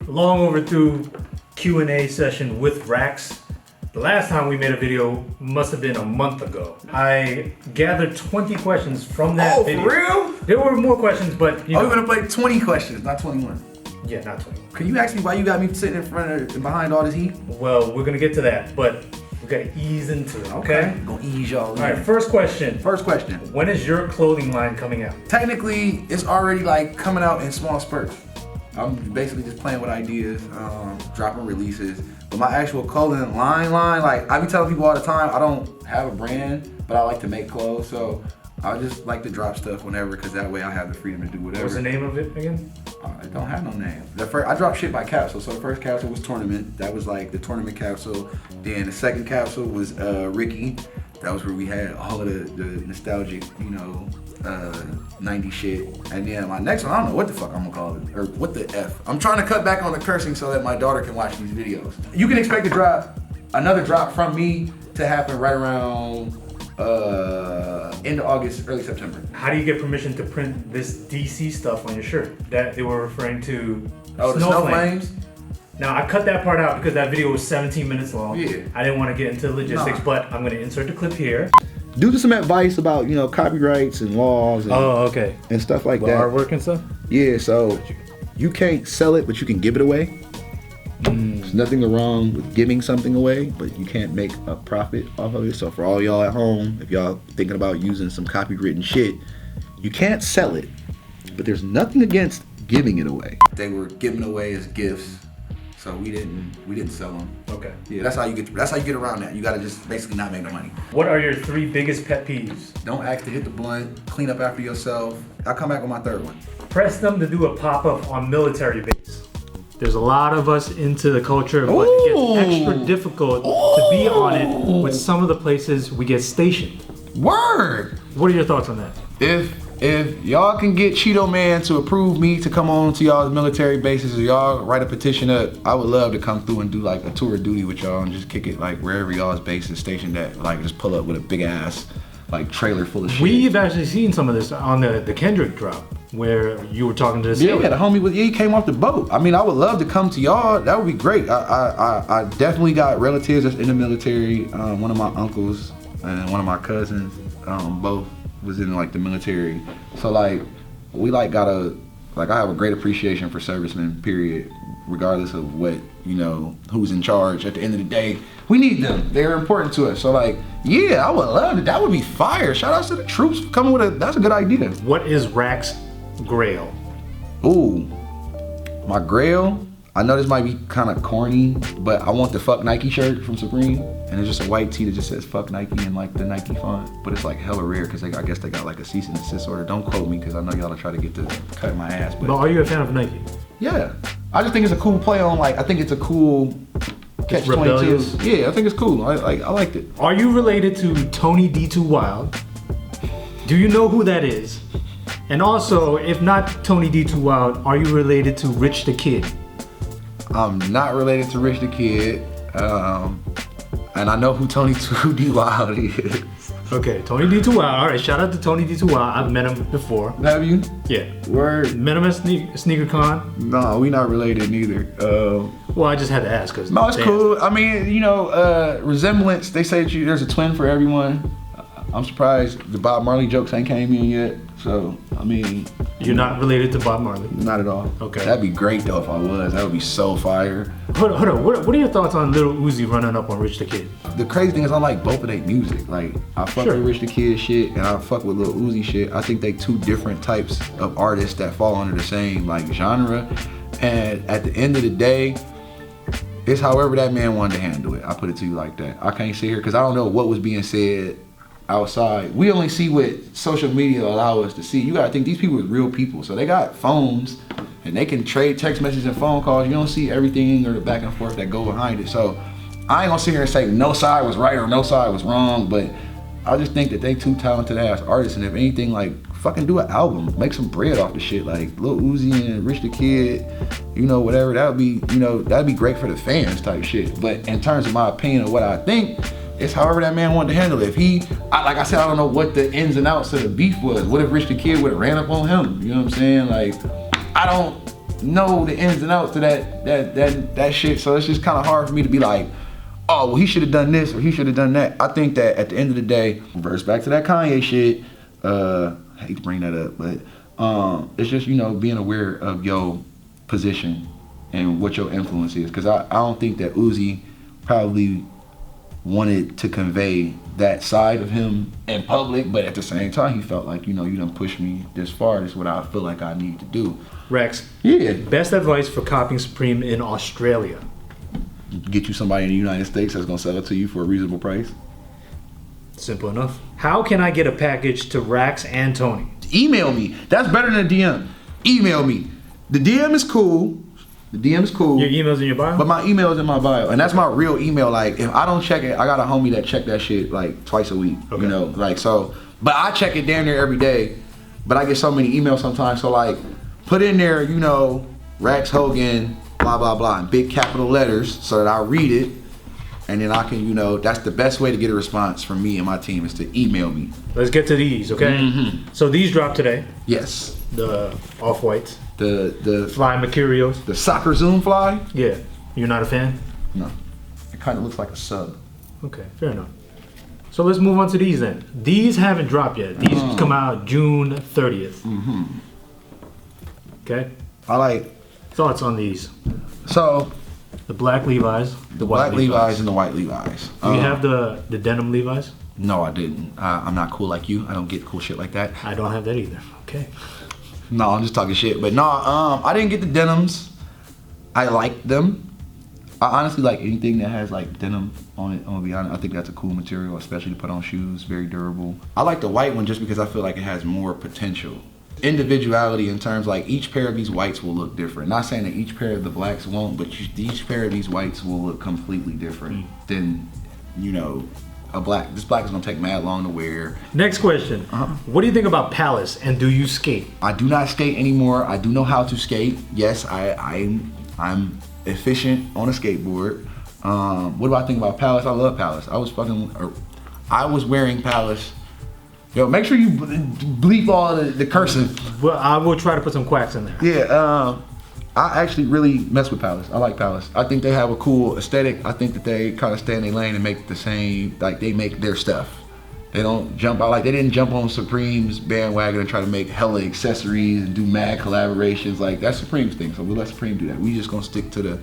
long overdue Q&A session with Rax. The last time we made a video must have been a month ago. I gathered 20 questions from that video. For real? There were more questions, but you know. We're gonna play 20 questions, not 21. Yeah, not 20. Can you ask me why you got me sitting in front of and behind all this heat? Well, we're gonna get to that, but we gotta ease into it, okay? Gonna ease y'all in. All right, first question. First question. When is your clothing line coming out? Technically, it's already like coming out in small spurts. I'm basically just playing with ideas, dropping releases. But my actual clothing line, like I be telling people all the time, I don't have a brand, but I like to make clothes. So I just like to drop stuff whenever, because that way I have the freedom to do whatever. What's the name of it again? I don't have no name. I dropped shit by capsule. So the first capsule was Tournament. That was like the tournament capsule. Then the second capsule was Ricky. That was where we had all of the nostalgic, 90 shit. And then my next one, I don't know what the fuck I'm gonna call it, or what the F. I'm trying to cut back on the cursing so that my daughter can watch these videos. You can expect another drop from me to happen right around end of August, early September. How do you get permission to print this DC stuff on your shirt? That they were referring to the snow flames? Now, I cut that part out because that video was 17 minutes long. Yeah. I didn't want to get into logistics, but I'm going to insert the clip here. Due to some advice about, copyrights and laws and, and stuff like that. Artwork and stuff? Yeah, so you can't sell it, but you can give it away. There's nothing wrong with giving something away, but you can't make a profit off of it. So for all y'all at home, if y'all thinking about using some copywritten shit, you can't sell it, but there's nothing against giving it away. They were given away as gifts. So we didn't sell them. Okay. Yeah, that's how you get around that. You gotta just basically not make no money. What are your 3 biggest pet peeves? Don't ask to hit the blunt, clean up after yourself. I'll come back with my third one. Press them to do a pop-up on military base. There's a lot of us into the culture, but it gets extra difficult to be on it with some of the places we get stationed. Word! What are your thoughts on that? If y'all can get Cheeto Man to approve me to come on to y'all's military bases, or y'all write a petition up, I would love to come through and do like a tour of duty with y'all and just kick it like wherever y'all's base is stationed at. Like just pull up with a big ass like trailer full of shit. We've actually seen some of this on the Kendrick drop where you were talking to the sailor. Yeah, the homie he came off the boat. I mean, I would love to come to y'all. That would be great. I definitely got relatives that's in the military. One of my uncles and one of my cousins, both was in like the military. So like we like I have a great appreciation for servicemen, period, regardless of what, who's in charge. At the end of the day, we need them. They're important to us. So like, yeah, I would love it. That would be fire. Shout out to the troops for coming with that's a good idea. What is Rax Grail? Ooh, my Grail, I know this might be kind of corny, but I want the Fuck Nike shirt from Supreme. And it's just a white tee that just says Fuck Nike in like the Nike font. But it's like hella rare because I guess they got like a cease and desist order. Don't quote me because I know y'all are trying to get to cut my ass. But are you a fan of Nike? Yeah. I just think it's a cool play on I think it's a cool catch 22. Yeah, I think it's cool. I liked it. Are you related to Tony D2 Wild? Do you know who that is? And also, if not Tony D2 Wild, are you related to Rich the Kid? I'm not related to Rich the Kid. And I know who Tony D Wild is. Okay, Tony D2 Wild. All right, shout out to Tony D2 Wild. I've met him before. Have you? Yeah. Word. Met him at SneakerCon. No, we not related neither. Well, I just had to ask because. No, it's cool. I mean, resemblance. They say that there's a twin for everyone. I'm surprised the Bob Marley jokes ain't came in yet. So, I mean. You're not related to Bob Marley? Not at all. Okay. That'd be great though if I was. That would be so fire. Hold on. What are your thoughts on Lil Uzi running up on Rich the Kid? The crazy thing is I like both of their music. Like, I fuck with Rich the Kid shit and I fuck with Lil Uzi shit. I think they two different types of artists that fall under the same like genre. And at the end of the day, it's however that man wanted to handle it. I put it to you like that. I can't sit here because I don't know what was being said outside. We only see what social media allow us to see. You gotta think these people are real people. So they got phones and they can trade text messages and phone calls. You don't see everything or the back and forth that go behind it. So I ain't gonna sit here and say no side was right or no side was wrong, but I just think that they two talented ass artists, and if anything, like fucking do an album, make some bread off the shit. Like Lil Uzi and Rich the Kid, whatever, that would be, that'd be great for the fans type shit. But in terms of my opinion of what I think, it's however that man wanted to handle it. If like I said, I don't know what the ins and outs of the beef was. What if Rich the Kid would have ran up on him? You know what I'm saying? Like, know the ins and outs to that shit. So it's just kind of hard for me to be like, oh, well, he should have done this or he should have done that. I think that at the end of the day, reverse back to that Kanye shit. I hate to bring that up, but it's just, you know, being aware of your position and what your influence is. Because I don't think that Uzi probably wanted to convey that side of him in public, but at the same time, he felt like, you know, you done pushed me this far. This is what I feel like I need to do. Rex. Yeah. Best advice for copying Supreme in Australia. Get you somebody in the United States that's gonna sell it to you for a reasonable price. Simple enough. How can I get a package to Rax and Tony? Email me. That's better than a DM. Email me. The DM is cool. Your email's in your bio? But my email is in my bio, and that's my real email. Like, if I don't check it, I got a homie that check that shit like twice a week. Okay. You know, like, so. But I check it damn near every day. But I get so many emails sometimes. So like, put in there, you know, Rax Hogan, blah blah blah, in big capital letters, so that I read it, and then I can, you know, that's the best way to get a response from me and my team is to email me. Let's get to these, okay? Mm-hmm. So these dropped today. Yes. The off-whites. The Fly Mercurials. The soccer Zoom Fly. Yeah. You're not a fan? No. It kind of looks like a sub. Okay, fair enough. So let's move on to these then. These haven't dropped yet. These come out June 30th. Mm-hmm. Okay. I like. Thoughts on these? So. The black Levi's. The black Levi's and the white Levi's. Do you have the denim Levi's? No, I didn't. I'm not cool like you. I don't get cool shit like that. I don't have that either. Okay. No, I'm just talking shit. But no, I didn't get the denims. I like them. I honestly like anything that has like denim on it. I'm gonna be honest. I think that's a cool material, especially to put on shoes. Very durable. I like the white one just because I feel like it has more potential. Individuality in terms like each pair of these whites will look different. Not saying that each pair of the blacks won't, but each pair of these whites will look completely different than, you know, a black. This black is gonna take mad long to wear. Next question. What do you think about Palace and do you skate? I do not skate anymore. I do know how to skate. Yes, I'm efficient on a skateboard. What do I think about Palace? I love Palace. I was wearing Palace. Yo, make sure you bleep all the cursive. Well, I will try to put some quacks in there. Yeah, I actually really mess with Palace. I like Palace. I think they have a cool aesthetic. I think that they kind of stay in their lane and make the same, like they make their stuff. They don't jump out, like they didn't jump on Supreme's bandwagon and try to make hella accessories and do mad collaborations. Like that's Supreme's thing, so we'll let Supreme do that. We just gonna stick to the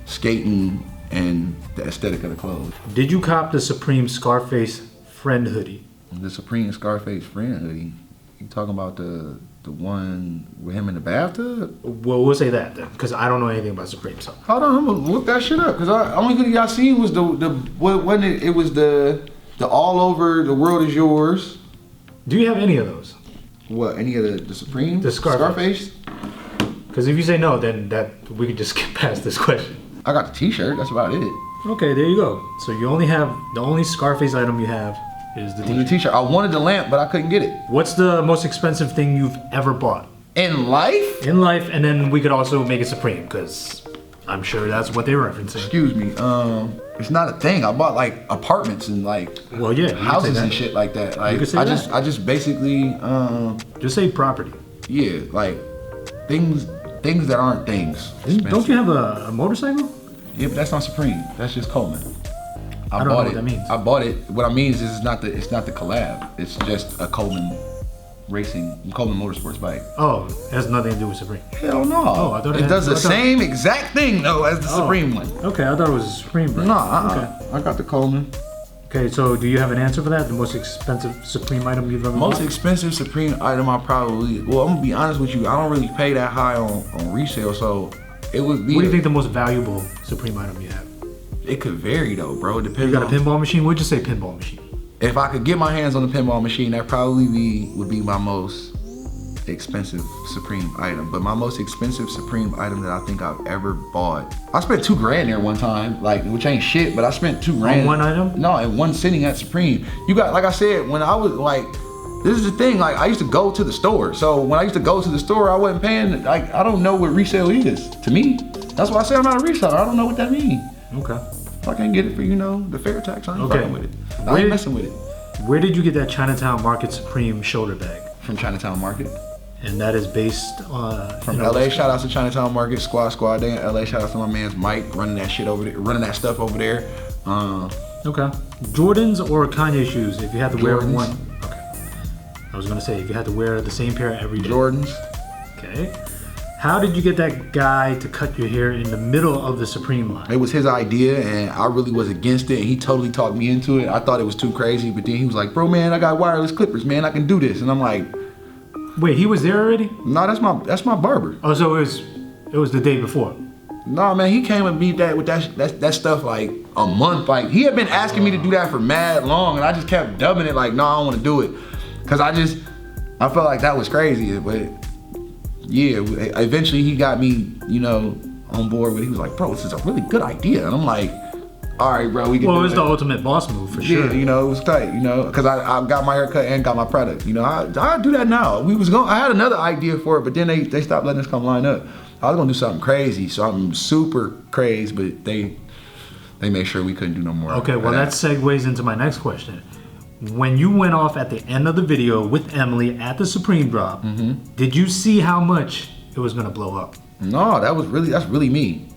skating and the aesthetic of the clothes. Did you cop the Supreme Scarface friend hoodie? The Supreme Scarface friend hoodie? You talking about the one with him in the bathtub? Well, we'll say that then, because I don't know anything about Supreme. So hold on, I'm gonna look that shit up. Cause the only hoodie I seen was it was the all over the world is yours. Do you have any of those? What? Any of the Supreme? The Scarface? Because if you say no, then we could just skip past this question. I got the T-shirt. That's about it. Okay, there you go. So you only have the only Scarface item you have is the T-shirt. I wanted the lamp, but I couldn't get it. What's the most expensive thing you've ever bought? In life? In life, and then we could also make it Supreme, because I'm sure that's what they're referencing. Excuse me. It's not a thing. I bought like apartments and like houses and shit like that. Like I just basically just say property. Yeah, like things that aren't things. Don't you have a motorcycle? Yeah, but that's not Supreme. That's just Coleman. I don't know what that means. I bought it. What I mean is it's not the collab. It's just a Coleman Motorsports bike. Oh, it has nothing to do with Supreme. Hell no. Oh, I thought it does the same exact thing though as the Supreme one. Okay, I thought it was a Supreme brand. No, okay. I got the Coleman. Okay, so do you have an answer for that? The most expensive Supreme item you've ever bought? Most expensive Supreme item I'm gonna be honest with you, I don't really pay that high on resale, so it would be. What do you think the most valuable Supreme item you have? It could vary though, bro. It depends. You got a pinball machine? We'll just say pinball machine. If I could get my hands on a pinball machine, that probably would be my most expensive Supreme item. But my most expensive Supreme item that I think I've ever bought, I spent $2,000 there one time, like, which ain't shit, but I spent $2,000 on one item. No, and one sitting at Supreme. You got, like I said, when I was like, this is the thing, like I used to go to the store. So when I used to go to the store, I wasn't paying. Like I don't know what resale is to me. That's why I say I'm not a reseller. I don't know what that means. Okay. If I can't get it for, the fair tax, I ain't fucking with it. I ain't messing with it. Where did you get that Chinatown Market Supreme shoulder bag? From Chinatown Market. And that is based on from LA. Shout out to Chinatown Market, Squad. They in LA. Shout out to my man's Mike running that shit over there, running that stuff over there. Okay. Jordans or Kanye shoes? If you had to wear Jordans. one. Okay. I was gonna say if you had to wear the same pair every day. Jordans. Okay. How did you get that guy to cut your hair in the middle of the Supreme line? It was his idea, and I really was against it, and he totally talked me into it. I thought it was too crazy, but then he was like, bro, man, I got wireless clippers, man. I can do this. And I'm like, wait, he was there already? no, that's my barber. Oh, so it was the day before. No, man, he came with me with that stuff like a month. Like, he had been asking me to do that for mad long, and I just kept dubbing it like, no, I don't want to do it. Because I felt like that was crazy. But yeah, eventually he got me, on board with it. He was like, bro, this is a really good idea. And I'm like, all right, bro, we can do it. Well, it was the ultimate boss move for sure. Yeah, it was tight, because I got my haircut and got my product. I do that now. I had another idea for it, but then they stopped letting us come line up. I was gonna do something crazy, something super crazy, but they made sure we couldn't do no more. Okay, well that segues into my next question. When you went off at the end of the video with Emily at the Supreme drop, did you see how much it was gonna blow up? No, that's really me.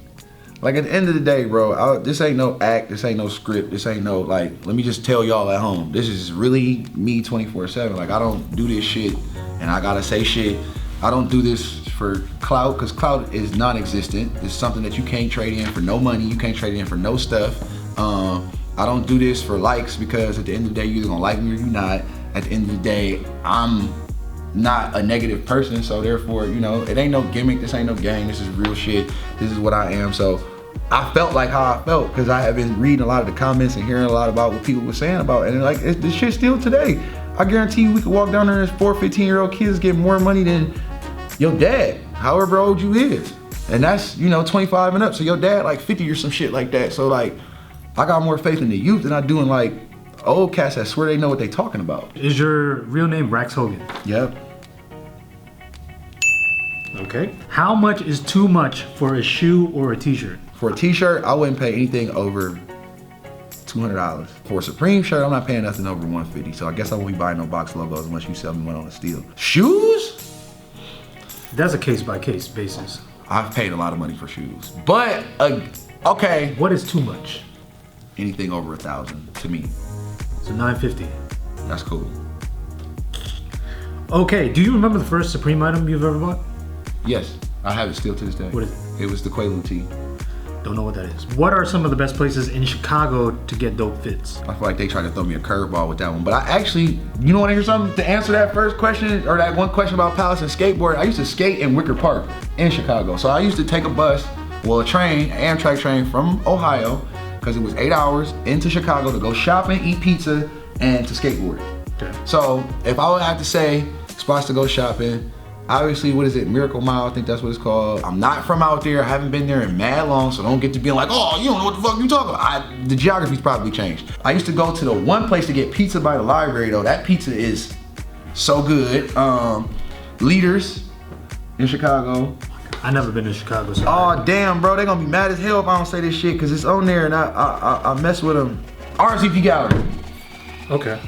Like, at the end of the day, bro, this ain't no act, this ain't no script, this ain't no, like, let me just tell y'all at home. This is really me 24/7. Like, I don't do this shit and I gotta say shit. I don't do this for clout, because clout is non-existent. It's something that you can't trade in for no money, you can't trade in for no stuff. I don't do this for likes, because at the end of the day, you're either gonna like me or you're not. At the end of the day, I'm not a negative person, so therefore, it ain't no gimmick, this ain't no game, this is real shit, this is what I am. So I felt like how I felt, because I have been reading a lot of the comments and hearing a lot about what people were saying about it, and like, this shit still today. I guarantee you we could walk down there and there's 4 15-year-old kids get more money than your dad, however old you is. And that's, 25 and up, so your dad like 50 or some shit like that. So like, I got more faith in the youth than I do in like old cats that swear they know what they talking about. Is your real name Rex Hogan? Yep. Okay. How much is too much for a shoe or a t-shirt? For a t-shirt, I wouldn't pay anything over $200. For a Supreme shirt, I'm not paying nothing over $150. So I guess I won't be buying no box logos unless you sell me one on a steal. Shoes? That's a case-by-case basis. I've paid a lot of money for shoes, but okay. What is too much? Anything over $1,000 to me. So $950. That's cool. Okay, do you remember the first Supreme item you've ever bought? Yes, I have it still to this day. What is it? It was the Quaalude tee. Don't know what that is. What are some of the best places in Chicago to get dope fits? I feel like they tried to throw me a curveball with that one, but I actually, you want to hear something? To answer that first question, or that one question about Palace and skateboard, I used to skate in Wicker Park in Chicago. So I used to take a bus, a train, Amtrak train from Ohio, because it was 8 hours, into Chicago to go shopping, eat pizza, and to skateboard. Okay. So if I would have to say spots to go shopping, obviously, what is it? Miracle Mile, I think that's what it's called. I'm not from out there. I haven't been there in mad long, so don't get to being like, oh, you don't know what the fuck you talking about. The geography's probably changed. I used to go to the one place to get pizza by the library, though. That pizza is so good. Leaders in Chicago. I never been to Chicago. So Oh, damn, bro. They gonna be mad as hell if I don't say this shit, because it's on there and I mess with them. RCP Gallery. Okay.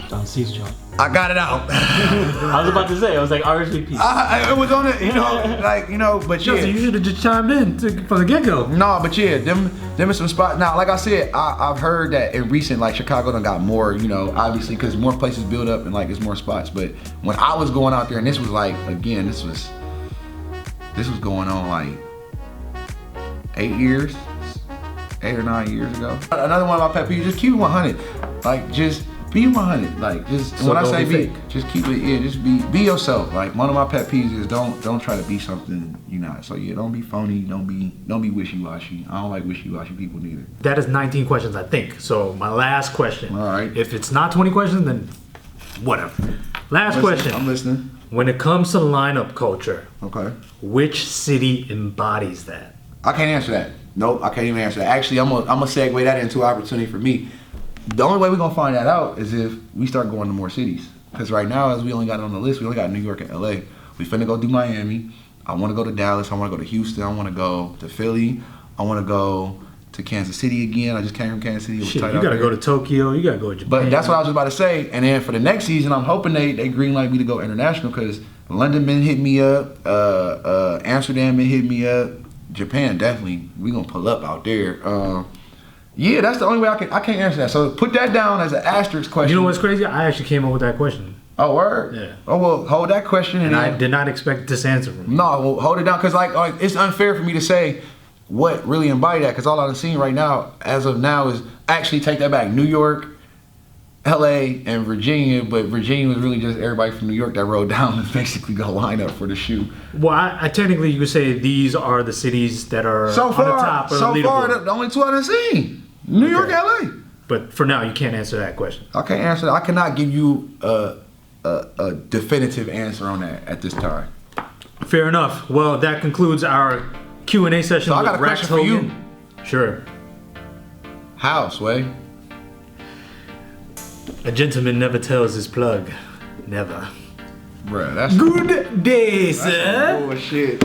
Don C's job. I got it out. I was about to say, I was like, RSVP. It was on it, but Justin, you should have just chimed in from the get-go. No, but yeah, them are some spots. Now, like I said, I've heard that in recent, like Chicago done got more, obviously, because more places build up and like there's more spots. But when I was going out there, and this was like, again, this was going on like 8 or 9 years ago. Another one of my pet peeves, just keep it 100. Like, just be 100. Like, just so when I say be fake, just keep it. Yeah, just be yourself. Like, one of my pet peeves is don't try to be something you're not. So yeah, don't be phony. Don't be wishy-washy. I don't like wishy-washy people neither. That is 19 questions, I think. So my last question. All right. If it's not 20 questions, then whatever. Last question. I'm listening. When it comes to lineup culture, Okay. which city embodies that? I can't answer that. Nope, I can't even answer that. Actually, I'm gonna segue that into an opportunity for me. The only way we're gonna find that out is if we start going to more cities. Because right now, as we only got it on the list, we only got New York and LA. We finna go do Miami. I wanna go to Dallas. I wanna go to Houston. I wanna go to Philly. I wanna go to Kansas City again. I just came from Kansas City. It was Shit, tight you out gotta there. go to Tokyo. You gotta go to Japan. But that's what I was about to say. And then for the next season, I'm hoping they green light me to go international, because London been hit me up. Amsterdam been hit me up. Japan definitely. We gonna pull up out there. Yeah, that's the only way I can't answer that. So put that down as an asterisk question. You know what's crazy? I actually came up with that question. Oh, word? Yeah. Oh, well, hold that question. And I did not expect this answer from you. No, well, hold it down. Because, like, it's unfair for me to say what really embodied that. Because all I've seen right now, as of now, is actually take that back. New York, LA, and Virginia. But Virginia was really just everybody from New York that rode down and basically got lined up for the shoe. Well, I technically, you could say these are the cities that are on the top of the leaderboard. So far, the only two I've seen. New York, LA. But for now, you can't answer that question. I can't answer that. I cannot give you a definitive answer on that at this time. Fair enough. Well, that concludes our Q&A session. So I got a question for you. Sure. How, Sway? A gentleman never tells his plug. Never. Bruh, that's good day, sir. bullshit.